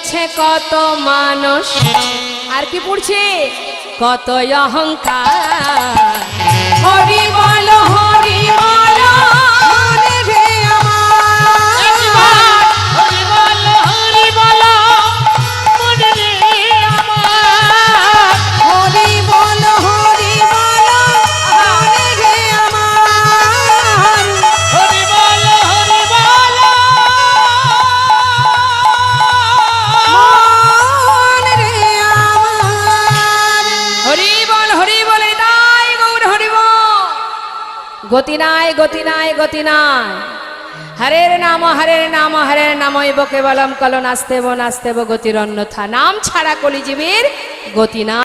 গেছে কত মানুষ, আর কি পড়ছে কত অহংকার। হরি বল হরি বল মনে রে আমার, হরি বল হরি বল মনে রে আমার, হরি বল হরি বল মনে রে আমার, হরি বল হরি বল মনে রে আমার। হরি বল হরি বল হৃদয় গৌর হরি বল। গতি নাই গতি নাই গতি নাই, হরের নাম হরের নাম হরের নামই বকে বলম কল নাস্তেব নাস্তেব গতির অন্যথা। নাম ছাড়া কলিজীবীর গতি না।